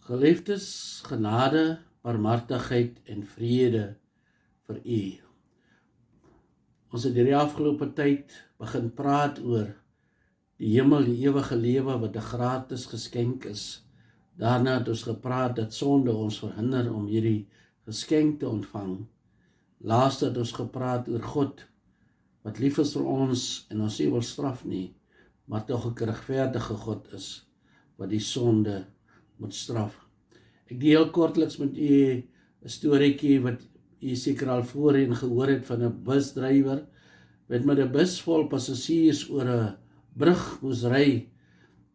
Geliefdes, genade, barmhartigheid en vrede vir u. Ons het hierdie afgelope tyd begin praat oor die hemel, die ewige lewe wat 'n gratis geskenk is. Daarna het ons gepraat dat sonde ons verhinder om hierdie geskenk te ontvang. Laas het ons gepraat oor God, wat lief is vir ons en ons nie wil straf nie, maar tog 'n regverdige God is, wat die sonde moet straf. Ek deel kortliks met u 'n storieetjie wat u seker al voorheen gehoor het van 'n busdrywer wat met 'n bus vol passasiers oor 'n brug moes ry.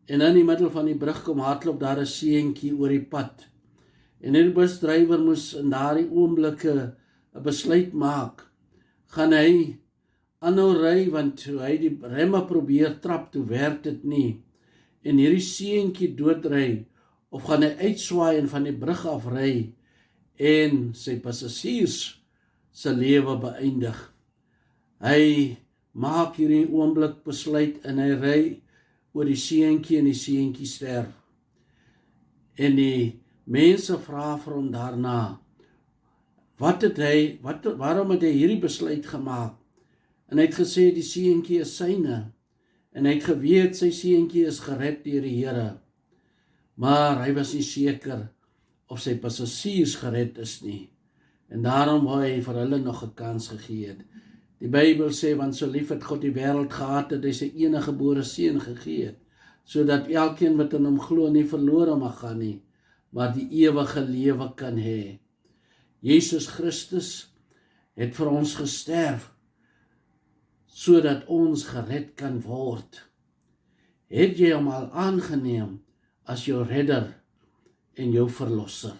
En in die middel van die brug kom hardloop daar 'n seentjie oor die pad. En die busdrywer moes in daardie oomblikke 'n besluit maak. Gaan hy aanhou ry, want toe hy die remme probeer trap, toe werk dit nie. En hierdie seentjie doodry, of gaan hy uitswaai en van die brug af ry en sy passasiers se lewe beëindig. Hy maak hierdie oomblik besluit en hy ry oor die seentjie en die seentjie sterf. En die mense vra vir hom daarna, waarom het hy hierdie besluit gemaak? En hy het gesê die seentjie is syne en hy het geweet sy seentjie is gered deur die Here. Maar hy was nie seker of sy passasiers gered is nie. En daarom wou hy vir hulle nog 'n kans gegee het. Die Bybel sê, want so lief het God die wêreld gehad dat hy sy enige gebore seun gegee het, sodat elkeen wat in hom glo nie verlore mag gaan nie, maar die ewige lewe kan hê. Jesus Christus het vir ons gesterf, sodat ons gered kan word. Het jy hom al aangeneem as jou redder en jou verlosser?